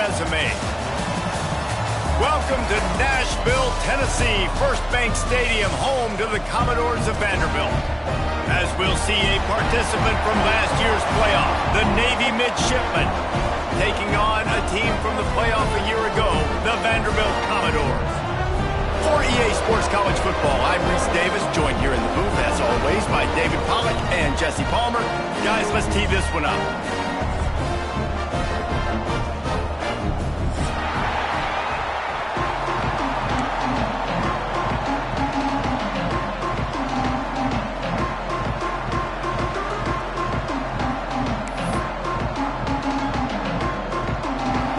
resume. Welcome to Nashville, Tennessee, First Bank Stadium, home to the Commodores of Vanderbilt. As we'll see a participant from last year's playoff, the Navy Midshipmen, taking on a team from the playoff a year ago, the Vanderbilt Commodores. For EA Sports College Football, I'm Reese Davis, joined here in the booth, as always, by David Pollack and Jesse Palmer. Guys, let's tee this one up.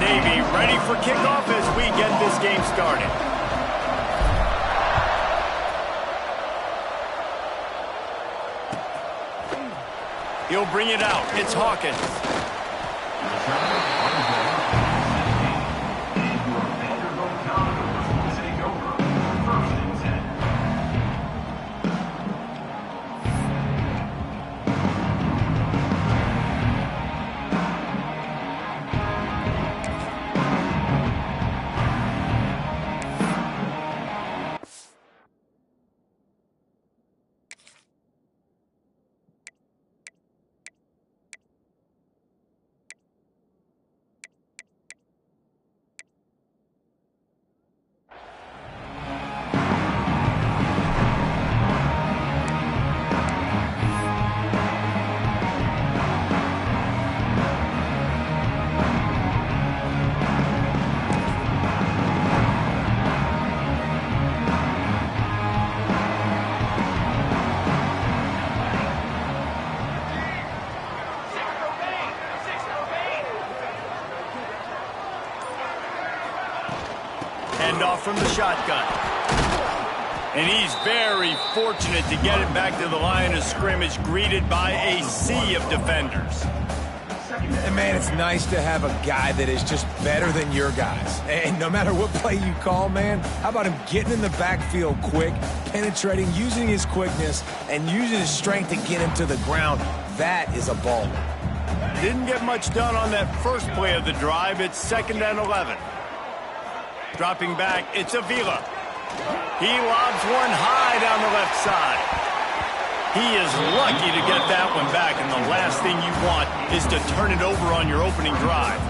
Navy ready for kickoff as we get this game started. He'll bring it out. It's Hawkins. Off from the shotgun. And he's very fortunate to get it back to the line of scrimmage, greeted by a sea of defenders. And man, it's nice to have a guy that is just better than your guys. And no matter what play you call, man, how about him getting in the backfield quick, penetrating, using his quickness, and using his strength to get him to the ground? That is a baller. Didn't get much done on that first play of the drive. It's 2nd and 11. Dropping back, it's Avila. He lobs one high down the left side. He is lucky to get that one back, and the last thing you want is to turn it over on your opening drive.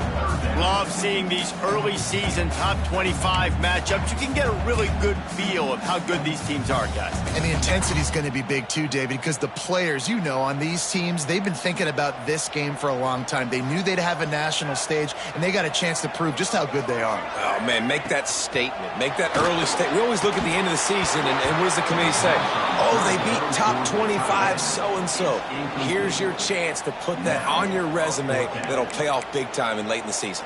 Love seeing these early season top 25 matchups. You can get a really good feel of how good these teams are, guys. And the intensity is going to be big too, David, because the players, you know, on these teams, they've been thinking about this game for a long time. They knew they'd have a national stage, and they got a chance to prove just how good they are. Oh, man, make that statement. Make that early statement. We always look at the end of the season, and what does the committee say? Oh, they beat top 25 so-and-so. Here's your chance to put that on your resume that'll pay off big time and late in the season.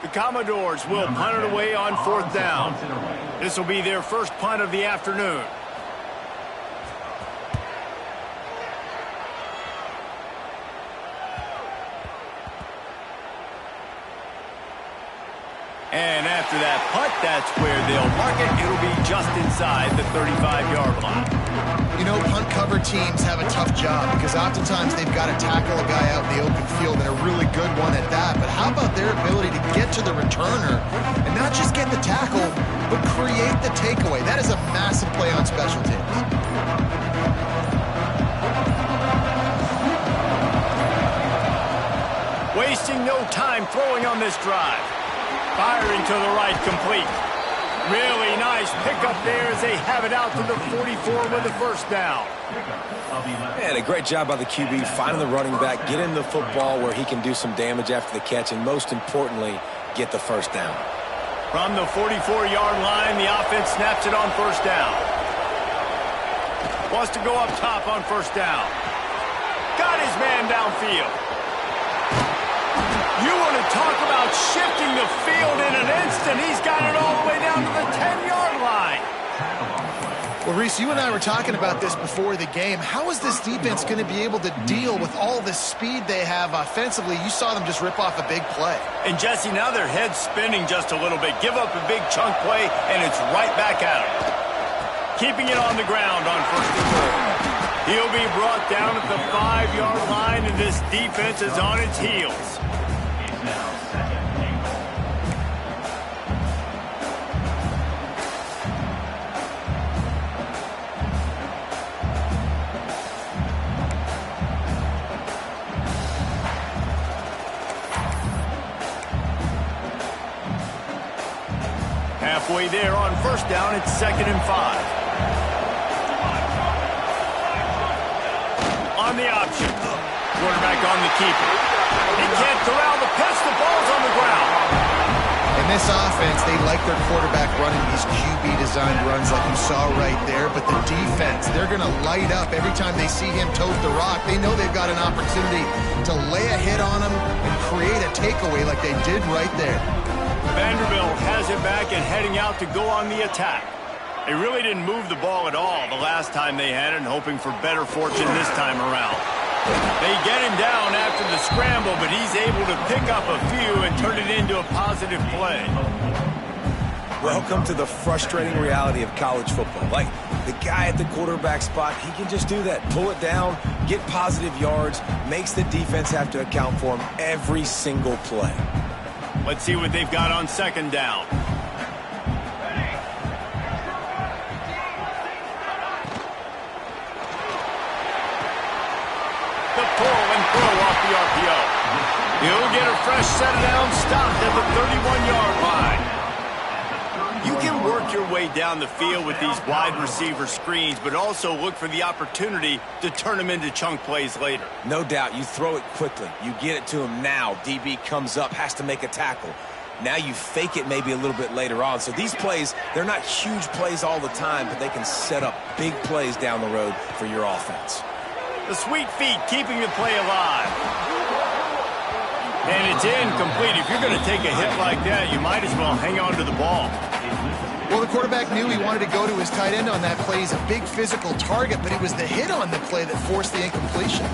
The Commodores will punt it away on 4th down. This will be their first punt of the afternoon. And after that punt, that's where they'll mark it. It'll be just inside the 35-yard line. You know, punt cover teams have a tough job because oftentimes they've got to tackle a guy out in the open field, and a really good one at that. But how about their ability to get to the returner and not just get the tackle, but create the takeaway? That is a massive play on special teams. Wasting no time throwing on this drive. Firing to the right, complete. Really nice pickup there as they have it out to the 44 with the first down. Man, a great job by the QB finding the running back, get him the football where he can do some damage after the catch, and most importantly, get the first down. From the 44-yard line, the offense snaps it on first down. Wants to go up top on first down. Got his man downfield. You want to talk about shifting the field in an instant. He's got it all the way down to the 10-yard line. Well, Reese, you and I were talking about this before the game. How is this defense going to be able to deal with all the speed they have offensively? You saw them just rip off a big play. And, Jesse, now their head's spinning just a little bit. Give up a big chunk play, and it's right back at them. Keeping it on the ground on 1st and 4. He'll be brought down at the 5-yard line, and this defense is on its heels. Halfway there on first down, it's 2nd and 5. On the option. Quarterback on the keeper. He can't corral the pitch. The ball's on the ground. In this offense, they like their quarterback running these QB-designed runs like you saw right there, but the defense, they're going to light up every time they see him tote the rock. They know they've got an opportunity to lay a hit on him and create a takeaway like they did right there. Vanderbilt has it back and heading out to go on the attack. They really didn't move the ball at all the last time they had it, hoping for better fortune this time around. They get him down after the scramble, but he's able to pick up a few and turn it into a positive play. Welcome to the frustrating reality of college football. Like, the guy at the quarterback spot, he can just do that. Pull it down, get positive yards, makes the defense have to account for him every single play. Let's see what they've got on 2nd down. The pull and throw off the RPO. He'll get a fresh set down, stopped at the 31-yard line. You can work your way down the field with these wide receiver screens, but also look for the opportunity to turn them into chunk plays later. No doubt, you throw it quickly. You get it to him now. DB comes up, has to make a tackle. Now you fake it maybe a little bit later on. So these plays, they're not huge plays all the time, but they can set up big plays down the road for your offense. The sweet feet keeping the play alive. And it's incomplete. If you're going to take a hit like that, you might as well hang on to the ball. Well, the quarterback knew he wanted to go to his tight end on that play. He's a big physical target, but it was the hit on the play that forced the incompletion.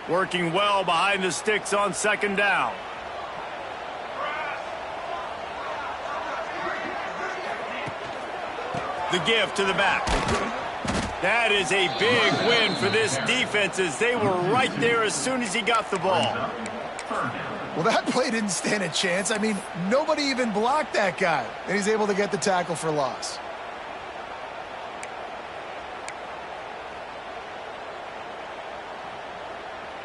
Working well behind the sticks on 2nd down. The give to the back. That is a big win for this defense as they were right there as soon as he got the ball. Well, that play didn't stand a chance. I mean, nobody even blocked that guy, and he's able to get the tackle for loss.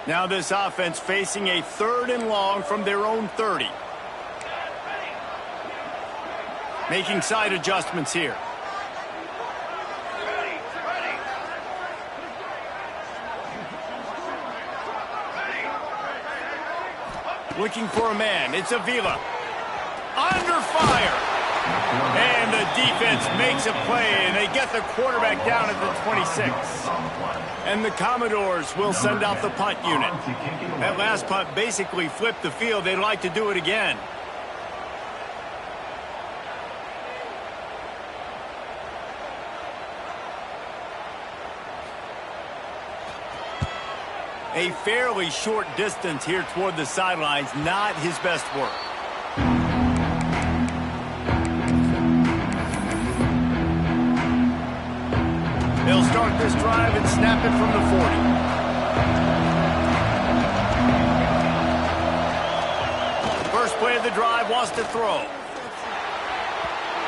Now this offense facing a 3rd and long from their own 30. Making side adjustments here. Looking for a man. It's Avila. Under fire. And the defense makes a play, and they get the quarterback down at the 26. And the Commodores will send out the punt unit. That last punt basically flipped the field. They'd like to do it again. A fairly short distance here toward the sidelines, not his best work. They'll start this drive and snap it from the 40. First play of the drive, wants to throw.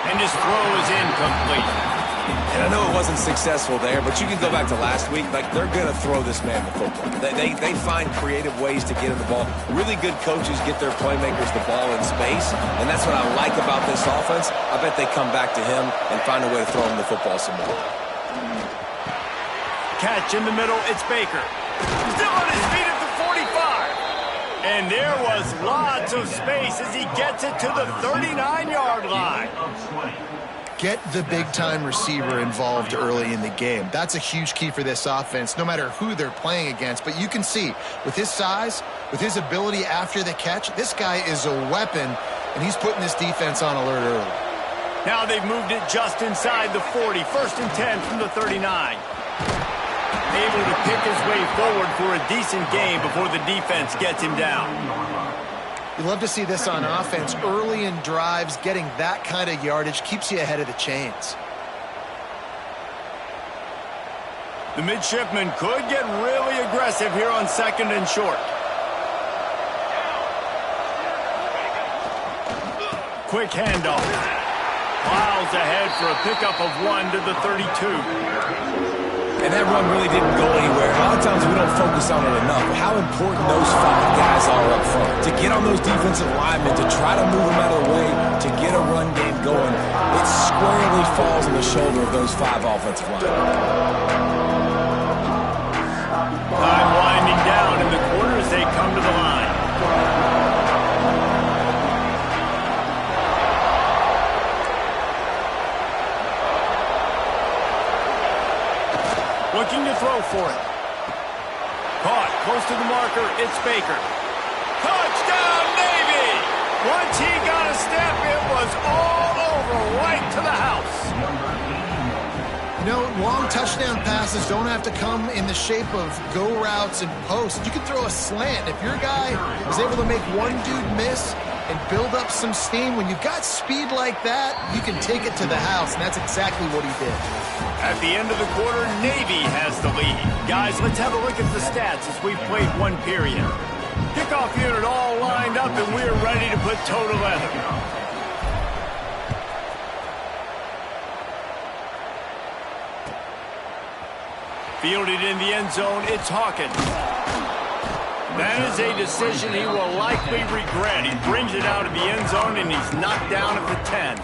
And his throw is incomplete. And I know it wasn't successful there, but you can go back to last week. Like, they're going to throw this man the football. They find creative ways to get him the ball. Really good coaches get their playmakers the ball in space, and that's what I like about this offense. I bet they come back to him and find a way to throw him the football some more. Catch in the middle, it's Baker. Still on his feet at the 45. And there was lots of space as he gets it to the 39-yard line. Get the big-time receiver involved early in the game. That's a huge key for this offense, no matter who they're playing against. But you can see, with his size, with his ability after the catch, this guy is a weapon, and he's putting this defense on alert early. Now they've moved it just inside the 40. 1st and 10 from the 39. Able to pick his way forward for a decent gain before the defense gets him down. You love to see this on offense. Early in drives, getting that kind of yardage keeps you ahead of the chains. The midshipman could get really aggressive here on 2nd and short. Quick handoff. Miles ahead for a pickup of 1 to the 32. And that run really didn't go anywhere. A lot of times we don't focus on it enough, but how important those 5 guys are up front. To get on those defensive linemen, to try to move them out of the way, to get a run game going, it squarely falls on the shoulder of those 5 offensive linemen. Time winding down in the quarter as they come to the line. Looking to throw for it. Caught close to the marker. It's Baker. Touchdown, Navy! Once he got a step, it was all over, right to the house. You know, long touchdown passes don't have to come in the shape of go routes and posts. You can throw a slant. If your guy is able to make one dude miss and build up some steam, when you've got speed like that, you can take it to the house, and that's exactly what he did. At the end of the quarter, Navy has the lead. Guys, let's have a look at the stats as we've played 1 period. Kickoff unit all lined up, and we're ready to put toe to leather. Fielded in the end zone, it's Hawkins. That is a decision he will likely regret. He brings it out of the end zone, and he's knocked down at the 10.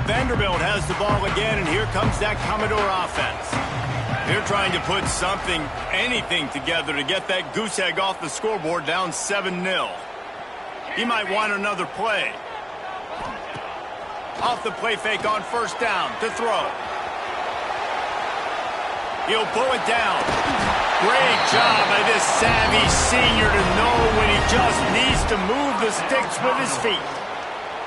Vanderbilt has the ball again, and here comes that Commodore offense. They're trying to put something, anything together to get that goose egg off the scoreboard down 7-0. He might want another play. Off the play fake on 1st down to throw. He'll pull it down. Great job by this savvy senior to know when he just needs to move the sticks with his feet.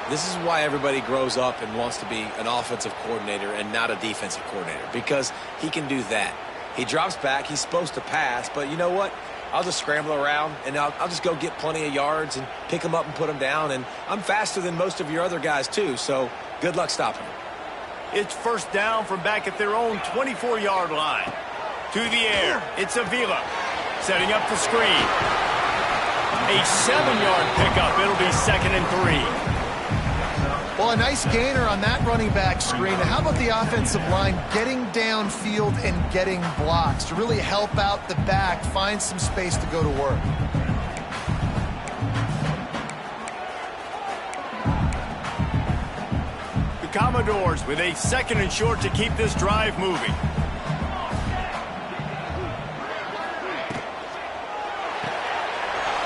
This is why everybody grows up and wants to be an offensive coordinator and not a defensive coordinator, because he can do that. He drops back, he's supposed to pass, but you know what? I'll just scramble around, and I'll just go get plenty of yards and pick them up and put them down, and I'm faster than most of your other guys too, so good luck stopping them. It's 1st down from back at their own 24-yard line. To the air, it's Avila, setting up the screen. A 7-yard pickup, it'll be 2nd and 3. Well, a nice gainer on that running back screen. How about the offensive line getting downfield and getting blocks to really help out the back, find some space to go to work? The Commodores with a 2nd and short to keep this drive moving.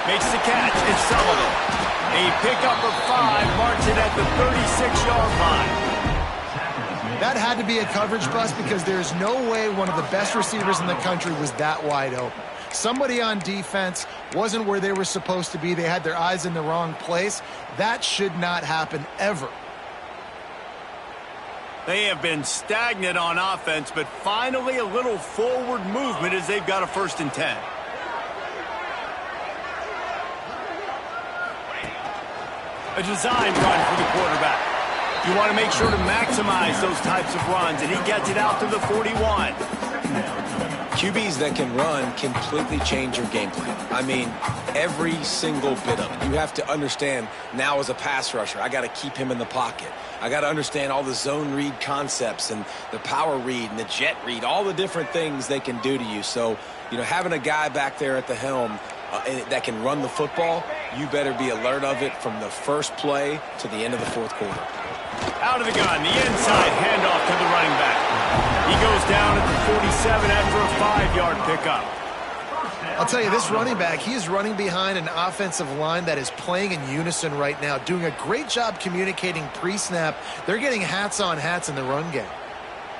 Makes the catch. It's Sullivan. A pickup of 5, marks it at the 36-yard line. That had to be a coverage bust because there's no way one of the best receivers in the country was that wide open. Somebody on defense wasn't where they were supposed to be. They had their eyes in the wrong place. That should not happen ever. They have been stagnant on offense, but finally a little forward movement as they've got a 1st and 10. A design run for the quarterback. You want to make sure to maximize those types of runs, and he gets it out to the 41. QBs that can run completely change your game plan. I mean, every single bit of it. You have to understand now as a pass rusher, I got to keep him in the pocket. I got to understand all the zone read concepts and the power read and the jet read, all the different things they can do to you. So, you know, having a guy back there at the helm that can run the football, you better be alert of it from the first play to the end of the 4th quarter. Out of the gun, the inside handoff to the running back. He goes down at the 47 after a 5-yard pickup. I'll tell you, this running back, he is running behind an offensive line that is playing in unison right now, doing a great job communicating pre-snap. They're getting hats on hats in the run game.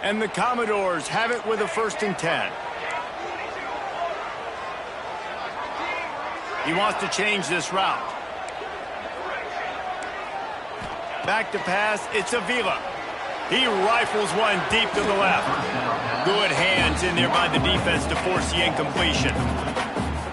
And the Commodores have it with a 1st and 10. He wants to change this route. Back to pass, it's Avila. He rifles one deep to the left. Good hands in there by the defense to force the incompletion.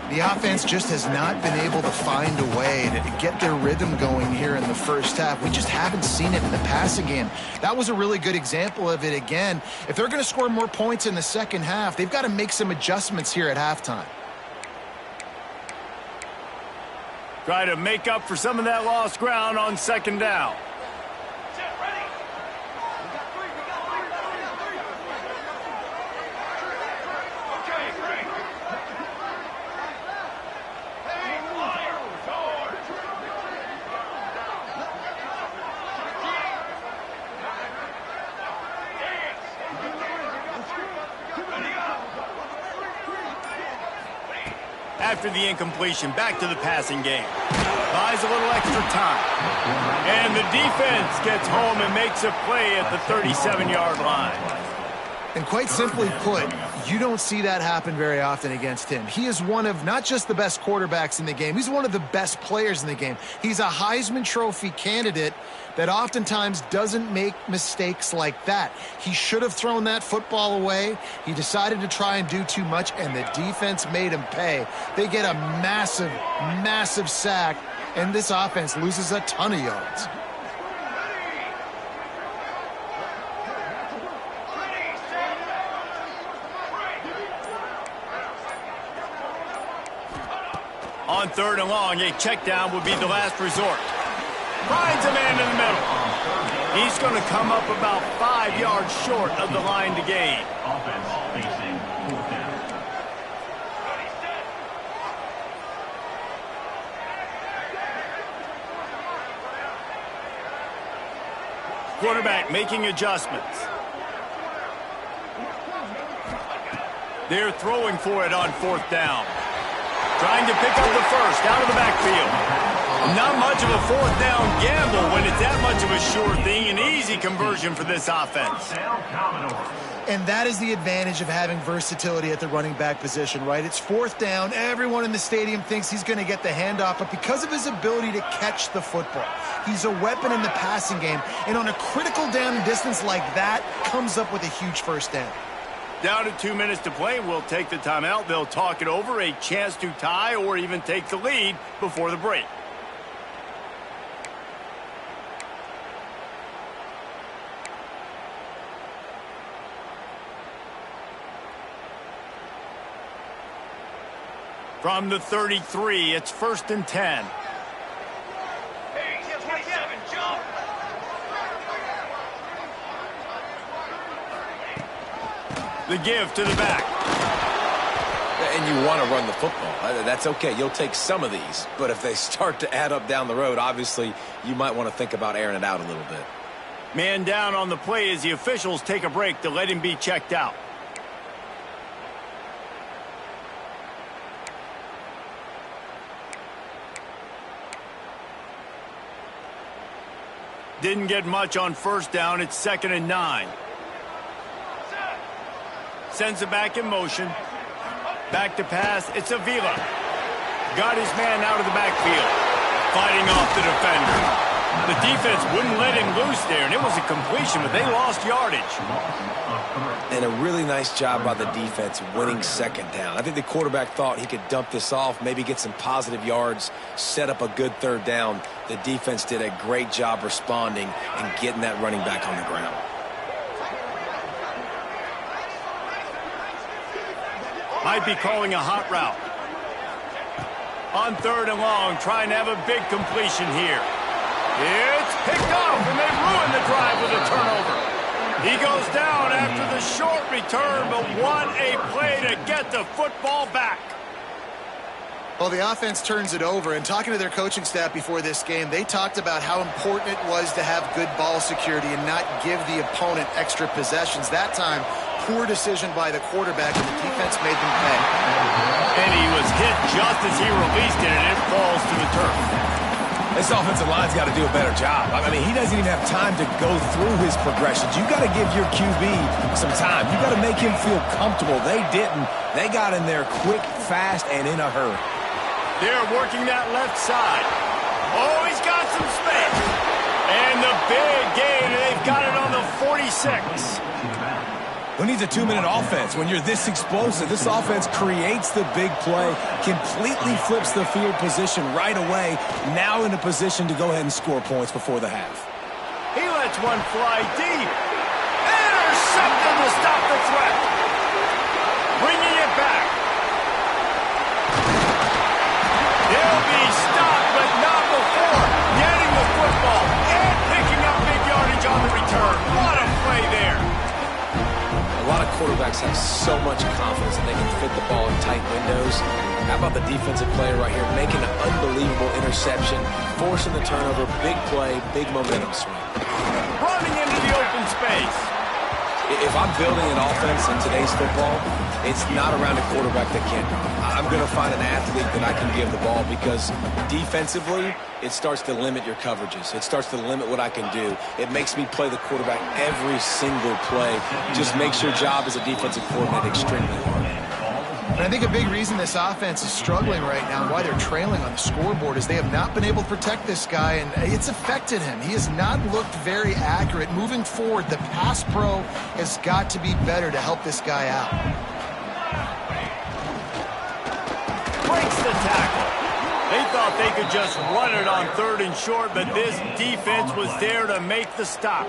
The offense just has not been able to find a way to get their rhythm going here in the first half. We just haven't seen it in the passing game. That was a really good example of it again. If they're going to score more points in the second half, they've got to make some adjustments here at halftime. Try to make up for some of that lost ground on second down. After the incompletion, back to the passing game. Buys a little extra time. And the defense gets home and makes a play at the 37-yard line. And quite simply put, you don't see that happen very often against him. He is one of not just the best quarterbacks in the game, he's one of the best players in the game. He's a Heisman Trophy candidate that oftentimes doesn't make mistakes like that. He should have thrown that football away. He decided to try and do too much, and the defense made him pay. They get a massive, massive sack, and this offense loses a ton of yards. On third and long, a check down would be the last resort. Finds a man in the middle. He's going to come up about 5 yards short of the line to gain. Offense facing fourth down. Quarterback making adjustments. They're throwing for it on fourth down. Trying to pick up the first out of the backfield. Not much of a fourth down gamble when it's that much of a sure thing. An easy conversion for this offense. And that is the advantage of having versatility at the running back position, right? It's fourth down. Everyone in the stadium thinks he's going to get the handoff, but because of his ability to catch the football, he's a weapon in the passing game. And on a critical down and distance like that, comes up with a huge first down. Down to 2 minutes to play. We'll take the timeout. They'll talk it over. A chance to tie or even take the lead before the break. From the 33, it's 1st and 10. The give to the back. And you want to run the football. That's okay. You'll take some of these. But if they start to add up down the road, obviously you might want to think about airing it out a little bit. Man down on the play as the officials take a break to let him be checked out. Didn't get much on first down. It's 2nd and 9. Sends it back in motion. Back to pass. It's Avila. Got his man out of the backfield. Fighting off the defender. The defense wouldn't let him loose there, and it was a completion, but they lost yardage. And a really nice job by the defense winning second down. I think the quarterback thought he could dump this off, maybe get some positive yards, set up a good third down. The defense did a great job responding and getting that running back on the ground. Might be calling a hot route. On third and long, trying to have a big completion here. It's picked off, and they ruin the drive with a turnover. He goes down after the short return, but what a play to get the football back. Well, the offense turns it over, and talking to their coaching staff before this game, they talked about how important it was to have good ball security and not give the opponent extra possessions. That time, poor decision by the quarterback, and the defense made them pay. And he was hit just as he released it, and it falls to the turf. This offensive line's got to do a better job. I mean, he doesn't even have time to go through his progressions. You got to give your QB some time. You got to make him feel comfortable. They didn't. They got in there quick, fast, and in a hurry. They're working that left side. Oh, he's got some space. And the big gain, they've got it on the 46 6. Who needs a 2-minute offense when you're this explosive? This offense creates the big play, completely flips the field position right away, now in a position to go ahead and score points before the half. He lets one fly deep. Intercepted to stop the threat. Bringing it back. He'll be stopped, but not before getting the football and picking up big yardage on the return. What a play there. A lot of quarterbacks have so much confidence that they can fit the ball in tight windows. How about the defensive player right here making an unbelievable interception, forcing the turnover, big play, big momentum swing. Running into the open space. If I'm building an offense in today's football, it's not around a quarterback that can't do it. I'm going to find an athlete that I can give the ball because defensively, it starts to limit your coverages. It starts to limit what I can do. It makes me play the quarterback every single play. Just makes your job as a defensive coordinator extremely hard. And I think a big reason this offense is struggling right now, why they're trailing on the scoreboard, is they have not been able to protect this guy, and it's affected him. He has not looked very accurate. Moving forward, the pass pro has got to be better to help this guy out. Breaks the tackle. They thought they could just run it on 3rd and short, but this defense was there to make the stop.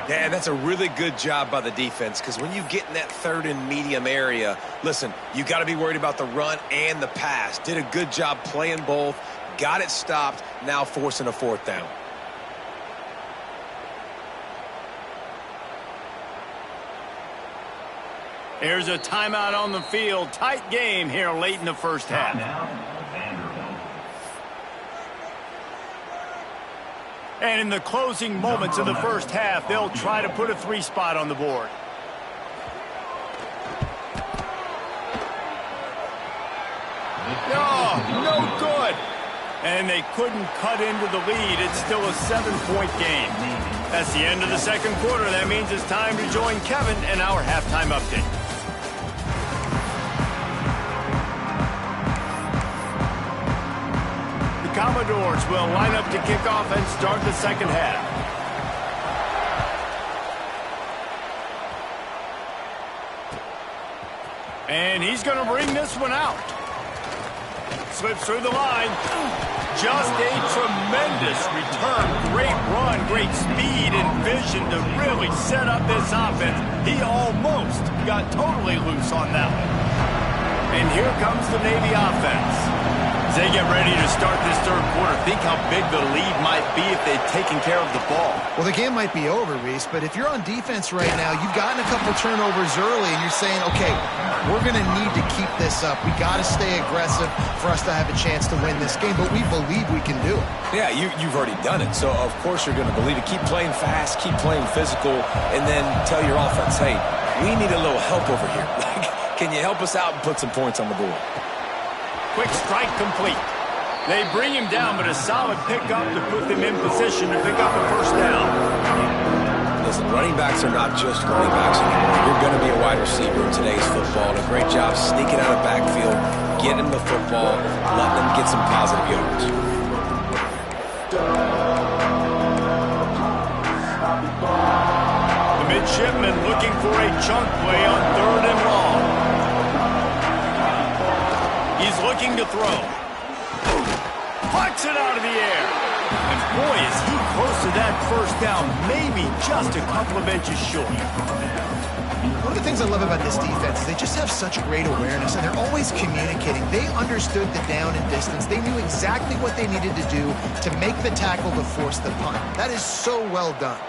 Yeah, that's a really good job by the defense because when you get in that 3rd and medium area, listen, you got to be worried about the run and the pass. Did a good job playing both, got it stopped, now forcing a 4th down. Here's a timeout on the field. Tight game here late in the first half. And in the closing moments of the first half, they'll try to put a 3 spot on the board. Oh, no good. And they couldn't cut into the lead. It's still a 7-point game. That's the end of the second quarter. That means it's time to join Kevin and our halftime update. Commodores will line up to kick off and start the second half. And he's going to bring this one out. Slips through the line. Just a tremendous return. Great run, great speed and vision to really set up this offense. He almost got totally loose on that one. And here comes the Navy offense. As they get ready to start this third quarter, think how big the lead might be if they'd taken care of the ball. Well, the game might be over, Reese, but if you're on defense right now, you've gotten a couple turnovers early, and you're saying, okay, we're going to need to keep this up. We got to stay aggressive for us to have a chance to win this game, but we believe we can do it. Yeah, you've already done it, so of course you're going to believe it. Keep playing fast, keep playing physical, and then tell your offense, hey, we need a little help over here. Can you help us out and put some points on the board? Quick strike complete. They bring him down, but a solid pickup to put them in position to pick up a first down. Listen, running backs are not just running backs anymore. You're going to be a wide receiver in today's football. And a great job sneaking out of backfield, getting them the football, letting them get some positive yards. The midshipman looking for a chunk play on 3rd and long. He's looking to throw. Puts it out of the air. And boy, is he close to that first down. Maybe just a couple of inches short. One of the things I love about this defense is they just have such great awareness, and they're always communicating. They understood the down and distance. They knew exactly what they needed to do to make the tackle to force the punt. That is so well done.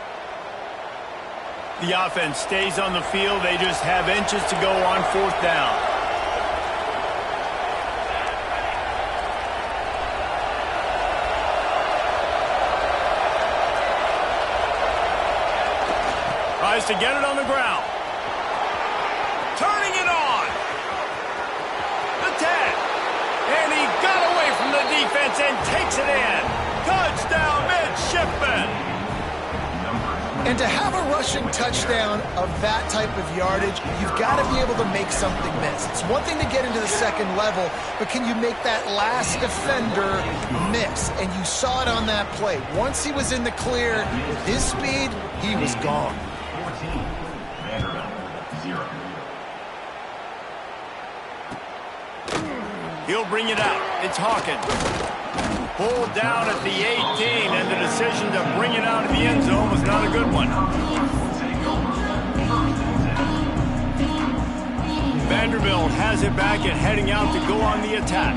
The offense stays on the field. They just have inches to go on 4th down. Tries to get it on the ground. Turning it on. The 10. And he got away from the defense and takes it in. Touchdown, midshipman. And to have a rushing touchdown of that type of yardage, you've got to be able to make something miss. It's one thing to get into the second level, but can you make that last defender miss? And you saw it on that play. Once he was in the clear, with his speed, he was gone. He'll bring it out. It's Hawkins. Pulled down at the 18, and the decision to bring it out of the end zone was not a good one. Vanderbilt has it back and heading out to go on the attack.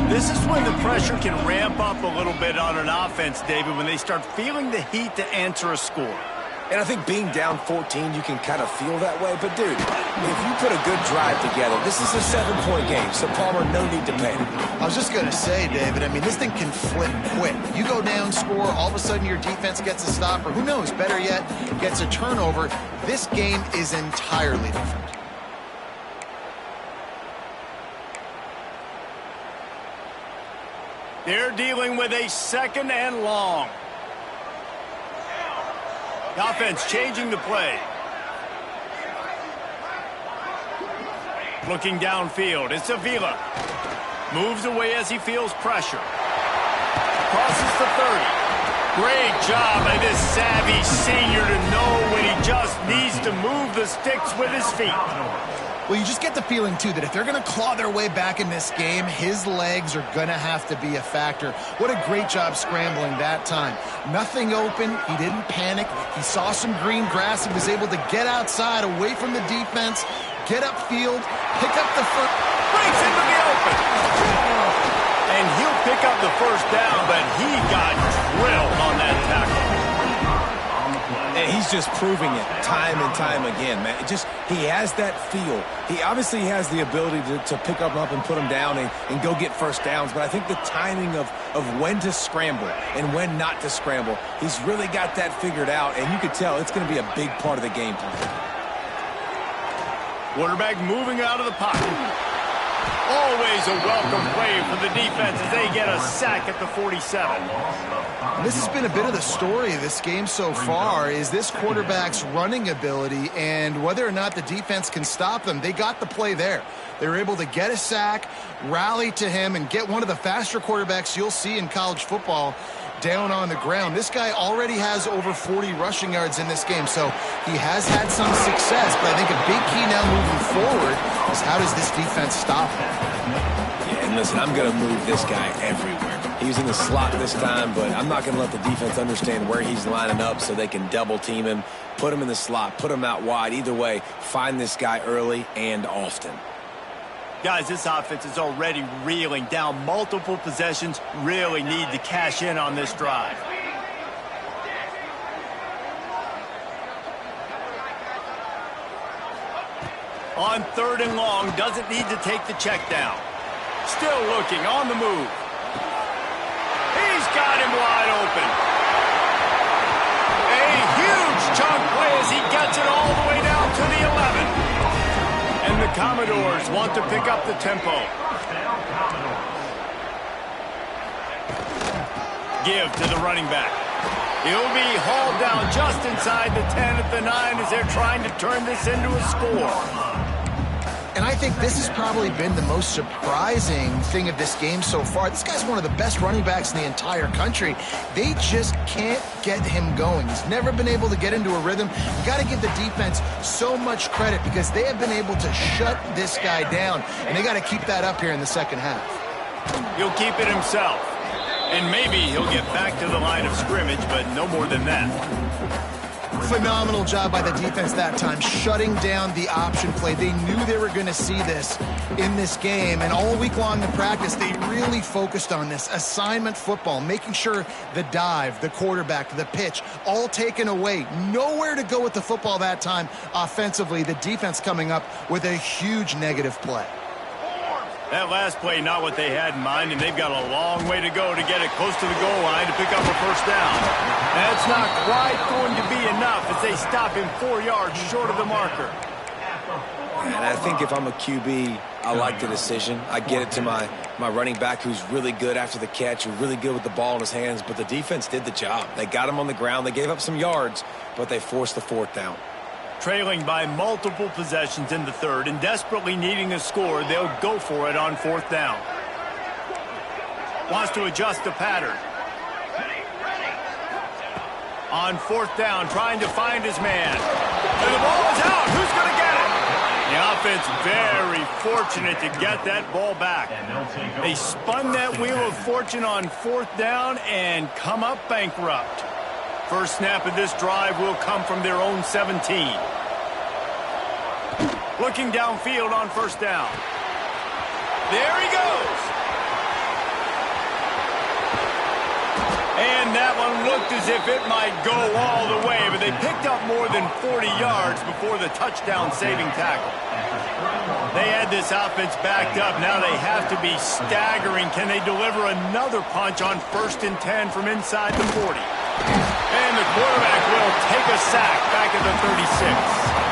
This is when the pressure can ramp up a little bit on an offense, David, when they start feeling the heat to answer a score. And I think being down 14, you can kind of feel that way. But, dude, if you put a good drive together, this is a 7-point game, so Palmer, no need to panic. I was just going to say, David, I mean, this thing can flip quick. You go down, score, all of a sudden your defense gets a stop, or who knows, better yet, gets a turnover. This game is entirely different. They're dealing with a 2nd and long. The offense changing the play. Looking downfield, it's Avila. Moves away as he feels pressure. Crosses the 30. Great job by this savvy senior to know when he just needs to move the sticks with his feet. Well, you just get the feeling, too, that if they're going to claw their way back in this game, his legs are going to have to be a factor. What a great job scrambling that time. Nothing open. He didn't panic. He saw some green grass. He was able to get outside, away from the defense, get upfield, pick up the first. Breaks into the open. And he'll pick up the first down, but he got drilled on that tackle. And he's just proving it time and time again, man. He has that feel. He obviously has the ability to pick up and put him down and go get first downs. But I think the timing of when to scramble and when not to scramble, he's really got that figured out. And you could tell it's going to be a big part of the game plan. Quarterback moving out of the pocket. Always a welcome play for the defense as they get a sack at the 47. This has been a bit of the story of this game so far, is this quarterback's running ability and whether or not the defense can stop them. They got the play there. They were able to get a sack, rally to him, and get one of the faster quarterbacks you'll see in college football down on the ground. This guy already has over 40 rushing yards in this game, so he has had some success, but I think a big key now moving forward is how does this defense stop him? Yeah, and listen, I'm going to move this guy everywhere. He's in the slot this time, but I'm not going to let the defense understand where he's lining up so they can double team him, put him in the slot, put him out wide. Either way, find this guy early and often. Guys, this offense is already reeling down multiple possessions. Really need to cash in on this drive. On 3rd and long, doesn't need to take the check down. Still looking, on the move. He's got him wide open. A huge chunk play as he gets it all the way down to the 11. And the Commodores want to pick up the tempo. Give to the running back. He'll be hauled down just inside the 10 at the 9 as they're trying to turn this into a score. And I think this has probably been the most surprising thing of this game so far. This guy's one of the best running backs in the entire country. They just can't get him going. He's never been able to get into a rhythm. You got to give the defense so much credit because they have been able to shut this guy down, and they got to keep that up here in the second half. He'll keep it himself, and maybe he'll get back to the line of scrimmage, but no more than that. Phenomenal job by the defense that time, shutting down the option play. They knew they were going to see this in this game, and all week long in practice, they really focused on this assignment football, making sure the dive, the quarterback, the pitch, all taken away. Nowhere to go with the football that time offensively. The defense coming up with a huge negative play. That last play, not what they had in mind, and they've got a long way to go to get it close to the goal line to pick up a first down. That's not quite going to be enough as they stop him 4 yards short of the marker. And I think if I'm a QB, I like the decision. I get it to my running back who's really good after the catch, who's really good with the ball in his hands, but the defense did the job. They got him on the ground. They gave up some yards, but they forced the 4th down. Trailing by multiple possessions in the 3rd and desperately needing a score, they'll go for it on 4th down. Wants to adjust the pattern. On 4th down, trying to find his man. And the ball is out. Who's going to get it? The offense very fortunate to get that ball back. They spun that wheel of fortune on 4th down and come up bankrupt. First snap of this drive will come from their own 17. Looking downfield on 1st down. There he goes. And that one looked as if it might go all the way, but they picked up more than 40 yards before the touchdown-saving tackle. They had this offense backed up. Now they have to be staggering. Can they deliver another punch on 1st and 10 from inside the 40? And the quarterback will take a sack back at the 36.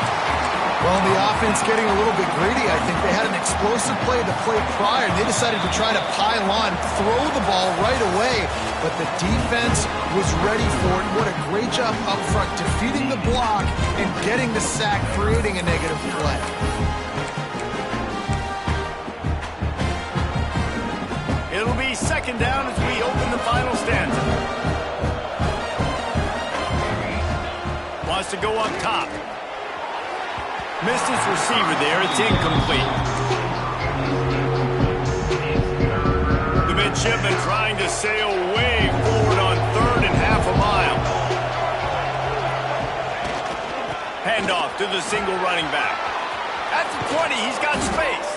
Well, the offense getting a little bit greedy, I think. They had an explosive play the play prior, and they decided to try to pile on, throw the ball right away, but the defense was ready for it. What a great job up front, defeating the block and getting the sack, creating a negative play. It'll be 2nd down as we open the final stanza. Wants to go up top. Missed his receiver there. It's incomplete. The midshipman trying to sail way forward on 3rd and half a mile. Handoff to the single running back. At the 20, he's got space.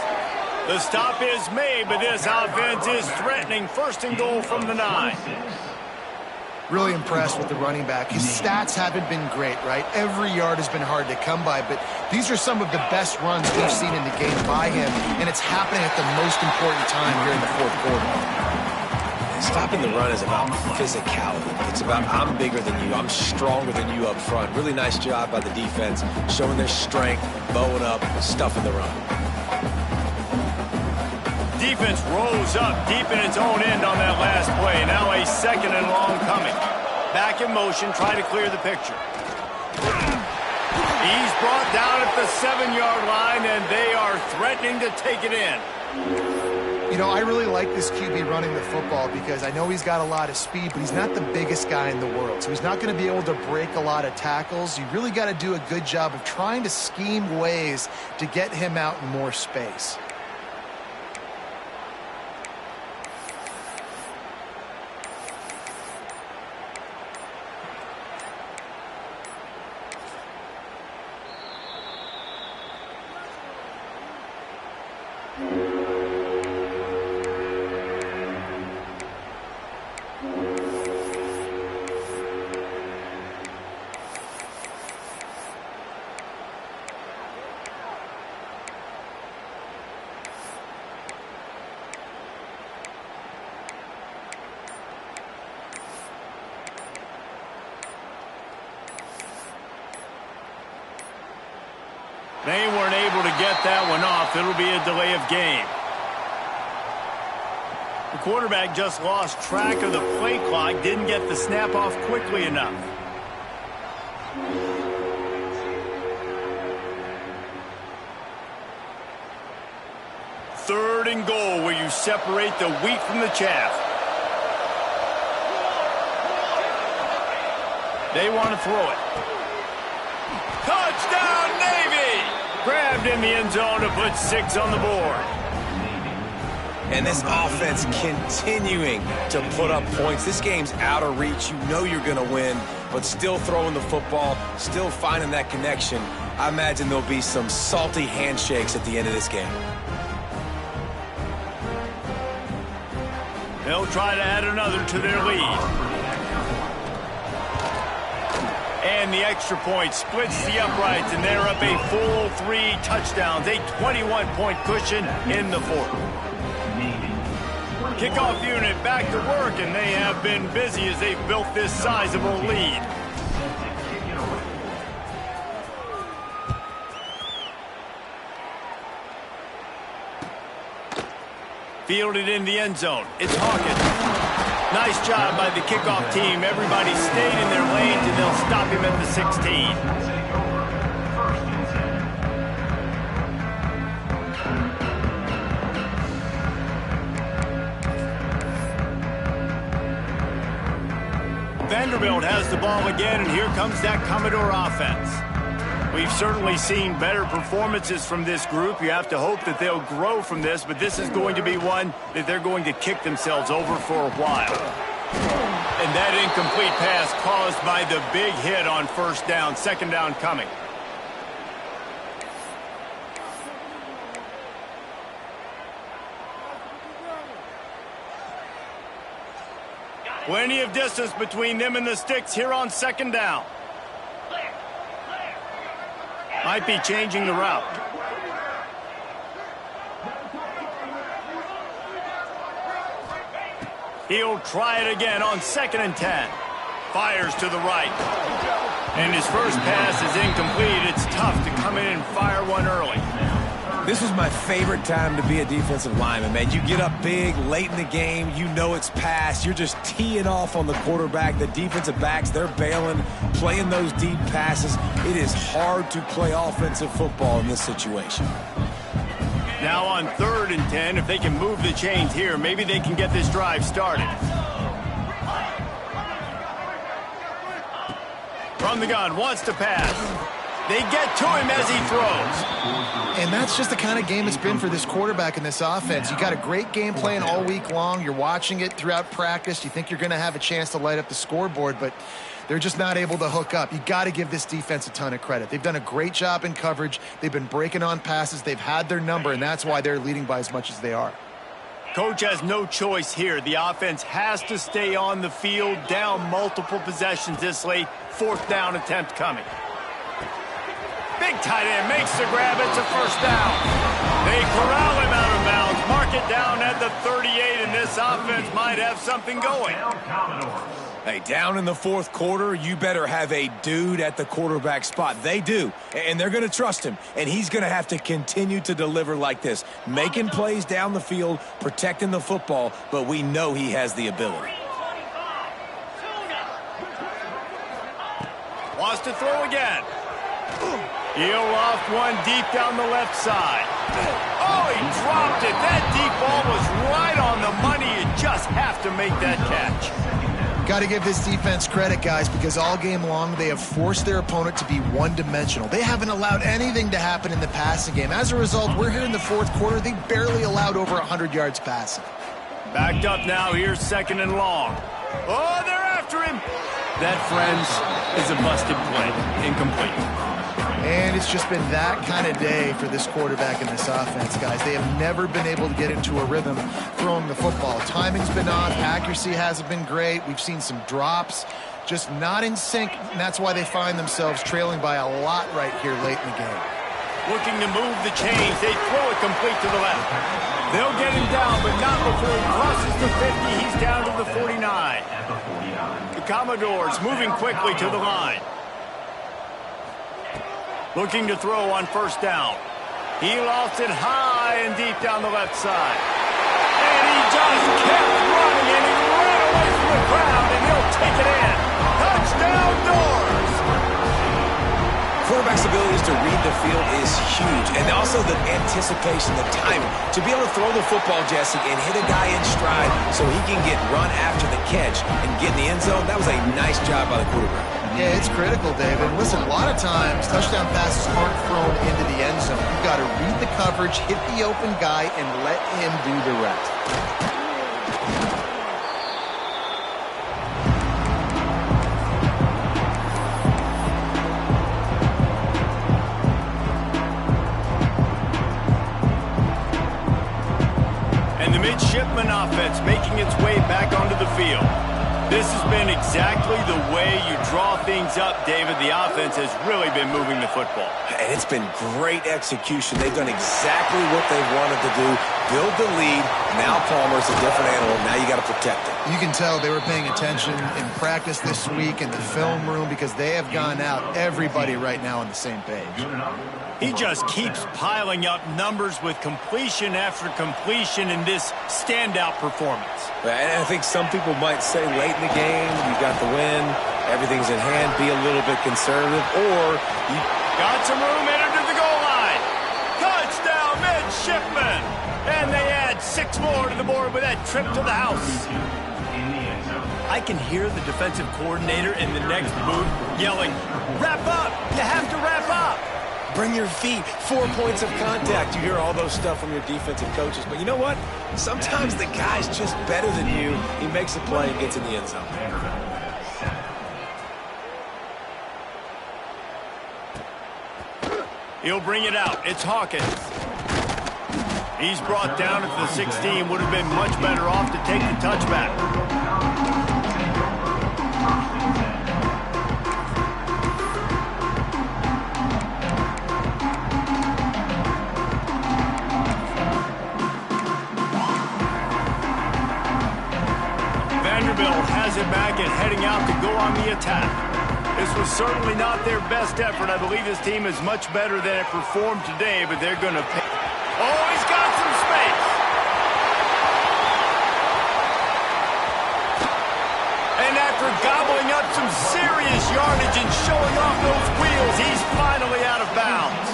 The stop is made, but this offense is threatening 1st and goal from the 9. Really impressed with the running back. His stats haven't been great, right? Every yard has been hard to come by, but these are some of the best runs we've seen in the game by him, and it's happening at the most important time here in the 4th quarter. Stopping the run is about physicality. It's about I'm bigger than you, I'm stronger than you up front. Really nice job by the defense, showing their strength, bowing up, stuffing the run. Defense rolls up deep in its own end on that last play. Now a 2nd and long coming. Back in motion, try to clear the picture. He's brought down at the 7-yard line, and they are threatening to take it in. You know, I really like this QB running the football because I know he's got a lot of speed, but he's not the biggest guy in the world. So he's not going to be able to break a lot of tackles. You really got to do a good job of trying to scheme ways to get him out in more space. They weren't able to get that one off. It'll be a delay of game. The quarterback just lost track of the play clock, didn't get the snap off quickly enough. Third and goal, where you separate the wheat from the chaff. They want to throw it. Touchdown, Navy! Grabbed in the end zone to put 6 on the board. And this offense continuing to put up points. This game's out of reach. You know you're going to win, but still throwing the football, still finding that connection. I imagine there'll be some salty handshakes at the end of this game. They'll try to add another to their lead. And the extra point splits the uprights, and they're up a full 3 touchdowns, a 21-point cushion in the 4th. Kickoff unit back to work, and they have been busy as they've built this sizable lead. Fielded in the end zone. It's Hawkins. Nice job by the kickoff team. Everybody stayed in their lanes, and they'll stop him at the 16. Vanderbilt has the ball again, and here comes that Commodore offense. We've certainly seen better performances from this group. You have to hope that they'll grow from this, but this is going to be one that they're going to kick themselves over for a while. And that incomplete pass caused by the big hit on first down. Second down coming. Plenty of distance between them and the sticks here on second down. Might be changing the route. He'll try it again on 2nd and 10. Fires to the right. And his first pass is incomplete. It's tough to come in and fire one early. This is my favorite time to be a defensive lineman, man. You get up big, late in the game, you know it's past. You're just teeing off on the quarterback. The defensive backs, they're bailing, playing those deep passes. It is hard to play offensive football in this situation. Now on 3rd and 10, if they can move the chains here, maybe they can get this drive started. From the gun, wants to pass. They get to him as he throws. And that's just the kind of game it's been for this quarterback in this offense. You got a great game plan all week long. You're watching it throughout practice. You think you're going to have a chance to light up the scoreboard, but they're just not able to hook up. You got to give this defense a ton of credit. They've done a great job in coverage. They've been breaking on passes. They've had their number, and that's why they're leading by as much as they are. Coach has no choice here. The offense has to stay on the field, down multiple possessions this late. 4th down attempt coming. Big tight end makes the grab. It's a first down. They corral him out of bounds. Mark it down at the 38, and this offense might have something going. Hey, down in the 4th quarter, you better have a dude at the quarterback spot. They do, and they're going to trust him, and he's going to have to continue to deliver like this, making plays down the field, protecting the football, but we know he has the ability. Wants to throw again. He'll loft one deep down the left side. Oh, he dropped it. That deep ball was right on the money. You just have to make that catch. Got to give this defense credit, guys, because all game long they have forced their opponent to be one-dimensional. They haven't allowed anything to happen in the passing game. As a result, we're here in the 4th quarter. They barely allowed over 100 yards passing. Backed up now. Here's 2nd and long. Oh, they're after him. That, friends, is a busted play. Incomplete. And it's just been that kind of day for this quarterback in this offense, guys. They have never been able to get into a rhythm throwing the football. Timing's been off. Accuracy hasn't been great. We've seen some drops, just not in sync, and that's why they find themselves trailing by a lot right here late in the game. Looking to move the chains. They throw it complete to the left. They'll get him down, but not before he crosses the 50. He's down to the 49. The Commodores moving quickly to the line. Looking to throw on first down. He lost it high and deep down the left side. And he just kept running, and he ran away from the crowd, and he'll take it in. Touchdown, Doors! Quarterback's abilities to read the field is huge, and also the anticipation, the timing. To be able to throw the football, Jesse, and hit a guy in stride so he can get run after the catch and get in the end zone, that was a nice job by the quarterback. Yeah, it's critical, David. Listen, a lot of times touchdown passes aren't thrown into the end zone. You've got to read the coverage, hit the open guy, and let him do the rest. And the midshipman offense making its way back onto the field. This has been exactly the way you draw things up, David. The offense has really been moving the football. And it's been great execution. They've done exactly what they've wanted to do. Build the lead. Now Palmer's a different animal. Now you got to protect it. You can tell they were paying attention in practice this week in the film room because they have gone out, everybody right now on the same page. He just keeps piling up numbers with completion after completion in this standout performance. And I think some people might say late in the game, you got the win, everything's in hand, be a little bit conservative, or you got some room, entered to the goal line. Touchdown, midshipman. And they add 6 more to the board with that trip to the house. In the end zone. I can hear the defensive coordinator in the next booth yelling, "Wrap up! You have to wrap up!" Bring your feet, 4 points of contact. You hear all those stuff from your defensive coaches. But you know what? Sometimes the guy's just better than you. He makes a play and gets in the end zone. He'll bring it out. It's Hawkins. He's brought down at the 16. Would have been much better off to take the touchback. Vanderbilt has it back and heading out to go on the attack. This was certainly not their best effort. I believe this team is much better than it performed today, but they're going to pay. Oh, he's got some space. And after gobbling up some serious yardage and showing off those wheels, he's finally out of bounds.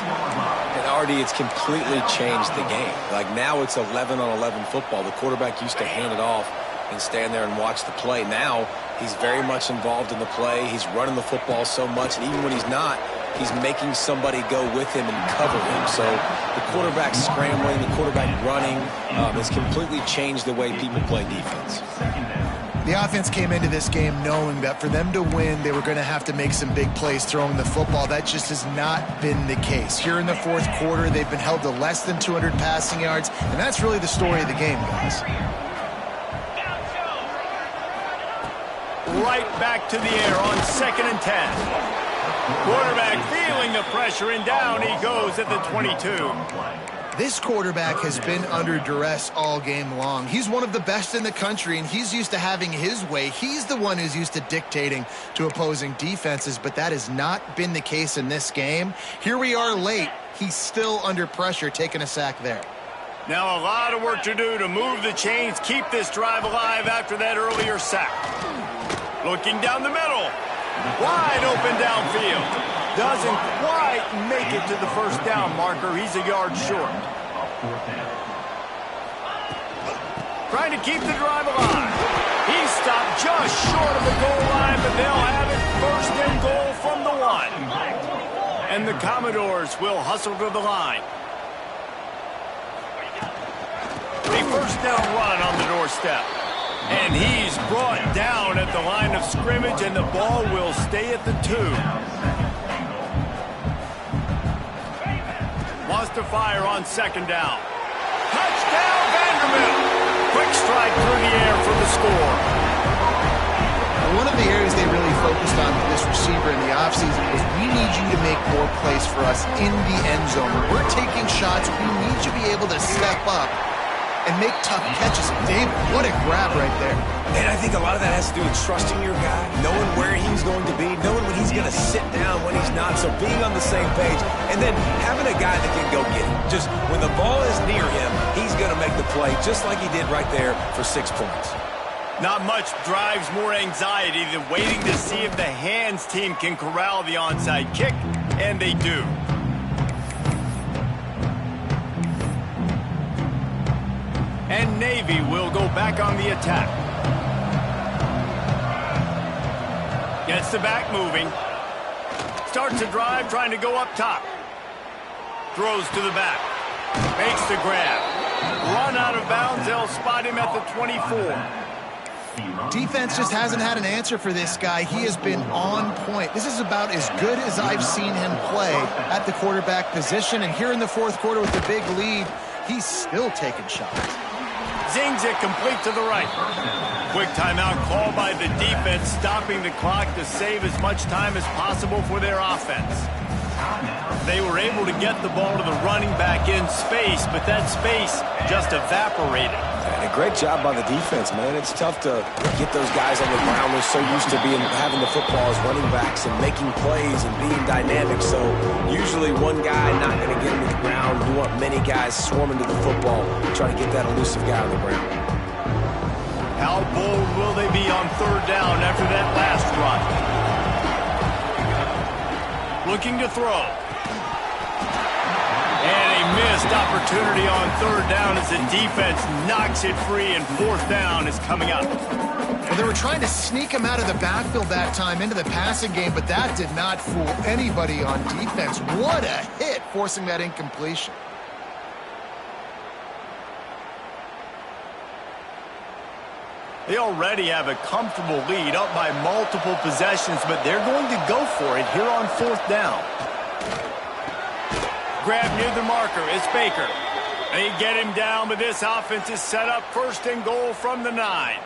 And Artie, it's completely changed the game. Like now it's 11-on-11 football. The quarterback used to hand it off and stand there and watch the play. Now he's very much involved in the play. He's running the football so much, and even when he's not, he's making somebody go with him and cover him. So the quarterback scrambling, the quarterback running has completely changed the way people play defense. The offense came into this game knowing that for them to win, they were going to have to make some big plays throwing the football. That just has not been the case. Here in the fourth quarter, they've been held to less than 200 passing yards, and that's really the story of the game, guys. Right back to the air on 2nd and 10. Quarterback feeling the pressure, and down he goes at the 22. This quarterback has been under duress all game long. He's one of the best in the country, and he's used to having his way. He's the one who's used to dictating to opposing defenses, but that has not been the case in this game. Here we are late. He's still under pressure, taking a sack there. Now a lot of work to do to move the chains, keep this drive alive after that earlier sack. Looking down the middle. Wide open downfield. Doesn't quite make it to the first down marker. He's a yard short. Trying to keep the drive alive. He stopped just short of the goal line, but they'll have it 1st and goal from the 1. And the Commodores will hustle to the line. A 1st down run on the doorstep. And he's brought down at the line of scrimmage, and the ball will stay at the 2. Wants to fire on 2nd down. Touchdown, Vanderbilt! Quick strike through the air for the score. One of the areas they really focused on with this receiver in the offseason was we need you to make more plays for us in the end zone. When we're taking shots, we need you to be able to step up and make tough catches. Dave, what a grab right there. And I think a lot of that has to do with trusting your guy, knowing where he's going to be, knowing when he's going to sit down, when he's not, so being on the same page, and then having a guy that can go get it. Just when the ball is near him, he's going to make the play, just like he did right there for 6 points. Not much drives more anxiety than waiting to see if the hands team can corral the onside kick, and they do. And Navy will go back on the attack. Gets the back moving. Starts a drive trying to go up top. Throws to the back. Makes the grab. Run out of bounds. They'll spot him at the 24. Defense just hasn't had an answer for this guy. He has been on point. This is about as good as I've seen him play at the quarterback position. And here in the fourth quarter with the big lead, he's still taking shots. Zings it complete to the right. Quick timeout call by the defense, stopping the clock to save as much time as possible for their offense. They were able to get the ball to the running back in space, but that space just evaporated. And a great job by the defense, man. It's tough to get those guys on the ground. They're so used to having the football as running backs and making plays and being dynamic. So usually one guy not going to get him to the ground. You want many guys swarming to the football, trying to get that elusive guy on the ground. How bold will they be on 3rd down after that last run? Looking to throw. And a missed opportunity on 3rd down as the defense knocks it free, and 4th down is coming up. Well, they were trying to sneak him out of the backfield that time into the passing game, but that did not fool anybody on defense. What a hit, forcing that incompletion. They already have a comfortable lead, up by multiple possessions, but they're going to go for it here on 4th down. Grab near the marker. It's Baker. They get him down, but this offense is set up 1st and goal from the 9.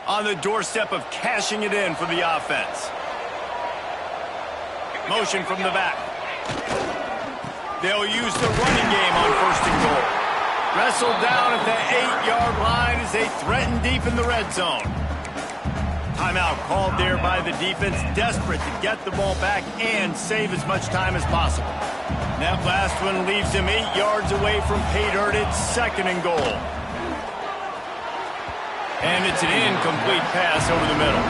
On the doorstep of cashing it in for the offense. Motion from the back. They'll use the running game on 1st and goal. Wrestled down at the 8-yard line as they threaten deep in the red zone. Timeout called there by the defense, desperate to get the ball back and save as much time as possible. That last one leaves him 8 yards away from pay dirt. It's 2nd and goal. And it's an incomplete pass over the middle.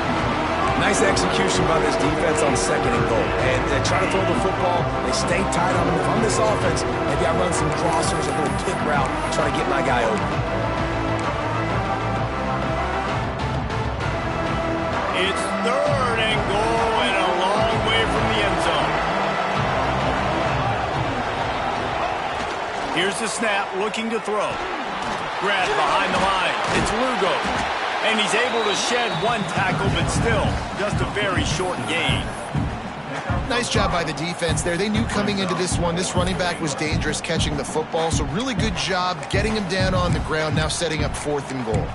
Nice execution by this defense on 2nd and goal. And they try to throw the football. They stay tight on him. If I'm this offense, maybe I run some crossers, a little kick route, try to get my guy open. It's 3rd and goal and a long way from the end zone. Here's the snap, looking to throw. Grab behind the line. It's Lugo. And he's able to shed 1 tackle, but still, just a very short gain. Nice job by the defense there. They knew coming into this one, this running back was dangerous catching the football, so really good job getting him down on the ground, now setting up 4th and goal.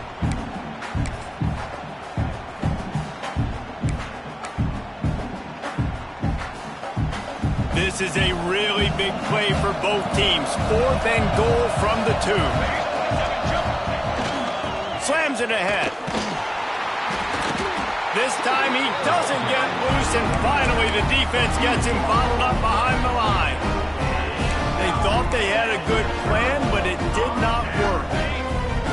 This is a really big play for both teams. 4th and goal from the 2. Slams it ahead. This time he doesn't get loose, and finally the defense gets him bottled up behind the line. They thought they had a good plan, but it did not work.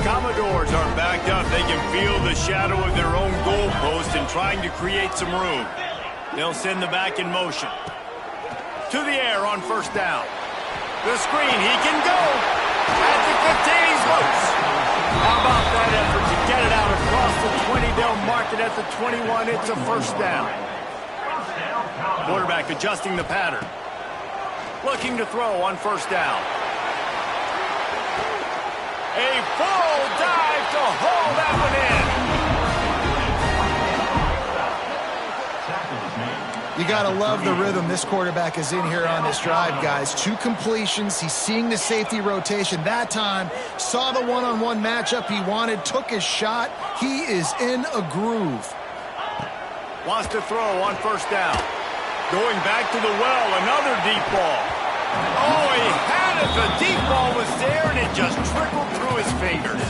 Commodores are backed up. They can feel the shadow of their own goalpost and trying to create some room. They'll send the back in motion. To the air on 1st down. The screen, he can go. At the 15, he's loose. How about that effort to get it out across the 20? They'll mark it at the 21. It's a 1st down. Quarterback adjusting the pattern. Looking to throw on 1st down. A full dive to haul that one in. You got to love the rhythm this quarterback is in here on this drive, guys. 2 completions. He's seeing the safety rotation. That time, saw the one-on-one matchup he wanted, took his shot. He is in a groove. Wants to throw on 1st down. Going back to the well, another deep ball. Oh, he had it. The deep ball was there, and it just trickled through his fingers.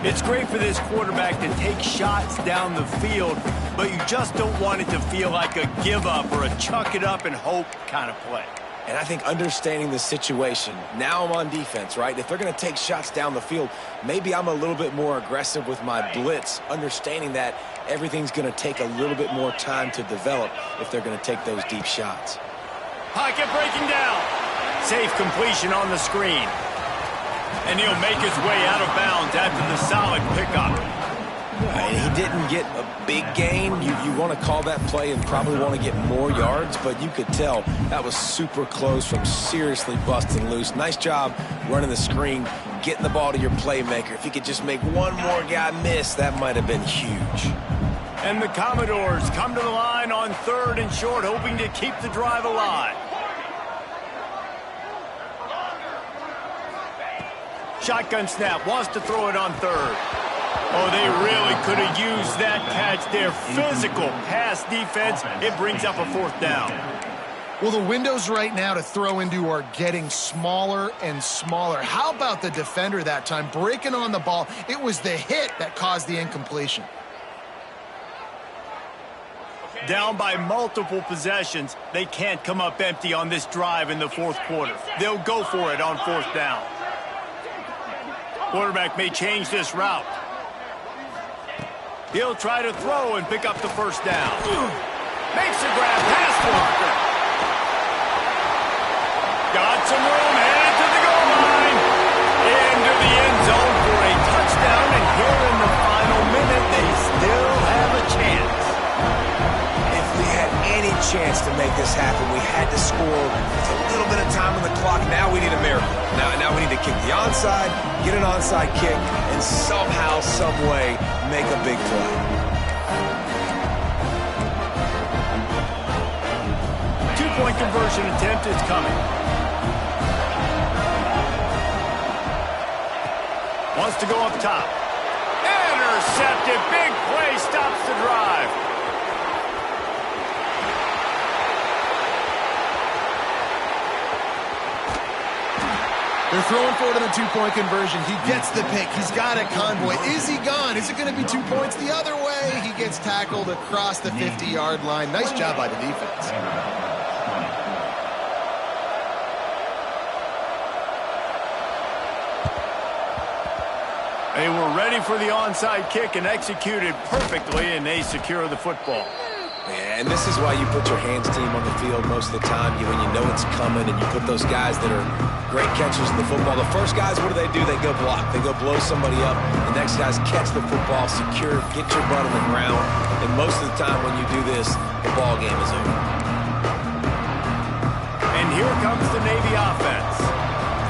It's great for this quarterback to take shots down the field, but you just don't want it to feel like a give-up or a chuck-it-up-and-hope kind of play. And I think understanding the situation, now I'm on defense, right? If they're going to take shots down the field, maybe I'm a little bit more aggressive with my blitz, understanding that everything's going to take a little bit more time to develop if they're going to take those deep shots. Pocket breaking down. Safe completion on the screen. And he'll make his way out of bounds after the solid pickup. He didn't get a big gain. You want to call that play and probably want to get more yards, but you could tell that was super close from seriously busting loose. Nice job running the screen, getting the ball to your playmaker. If he could just make one more guy miss, that might have been huge. And the Commodores come to the line on 3rd and short, hoping to keep the drive alive. Shotgun snap, wants to throw it on 3rd. Oh, they really could have used that catch there. Physical pass defense. It brings up a 4th down. Well, the windows right now to throw into are getting smaller and smaller. How about the defender that time? Breaking on the ball. It was the hit that caused the incompletion. Down by multiple possessions. They can't come up empty on this drive in the 4th quarter. They'll go for it on 4th down. Quarterback may change this route. He'll try to throw and pick up the 1st down. Makes the grab past the marker. Got some room, headed to the goal line. Into the end zone for a touchdown, and here in the final minute, they still have a chance. If we had any chance to make this happen, we had to score with a little bit of time on the clock. Now we need a miracle. Now we need to kick the onside, get an onside kick, and somehow, some way, make a big play. Two-point conversion attempt is coming. Wants to go up top. Intercepted. Big play stops the drive. They're throwing forward on the two-point conversion. He gets the pick. He's got it, Convoy. Is he gone? Is it going to be 2 points the other way? He gets tackled across the 50-yard line. Nice job by the defense. They were ready for the onside kick and executed perfectly, and they secure the football. And this is why you put your hands team on the field most of the time. When you know it's coming, and you put those guys that are great catchers of the football. The first guys, what do? They go block. They go blow somebody up. The next guys catch the football, secure, get your butt on the ground. And most of the time when you do this, the ball game is over. And here comes the Navy offense.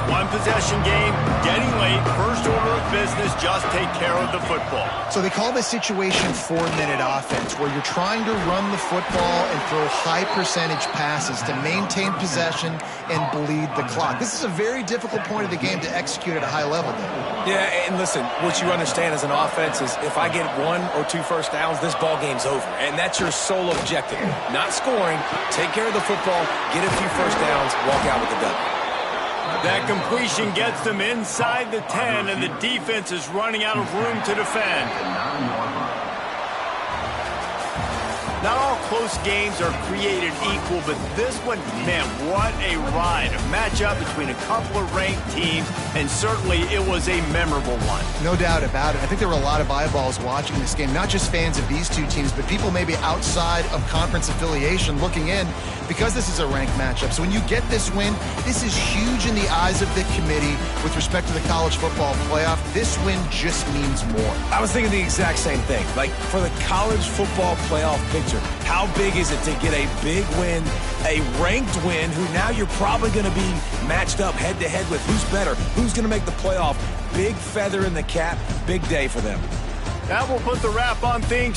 One possession game, getting late, first order of business, just take care of the football. So they call this situation 4-minute offense, where you're trying to run the football and throw high percentage passes to maintain possession and bleed the clock. This is a very difficult point of the game to execute at a high level, though. Yeah, and listen, what you understand as an offense is if I get 1 or 2 first downs, this ball game's over. And that's your sole objective. Not scoring, take care of the football, get a few first downs, walk out with the W. That completion gets them inside the 10, and the defense is running out of room to defend. Not all close games are created equal, but this one, man, what a ride. A matchup between a couple of ranked teams, and certainly it was a memorable one. No doubt about it. I think there were a lot of eyeballs watching this game, not just fans of these two teams, but people maybe outside of conference affiliation looking in, because this is a ranked matchup. So when you get this win, this is huge in the eyes of the committee with respect to the college football playoff. This win just means more. I was thinking the exact same thing. Like, for the college football playoff picture, how big is it to get a big win, a ranked win, who now you're probably going to be matched up head-to-head with who's better, who's going to make the playoff. Big feather in the cap, big day for them. That will put the wrap on things.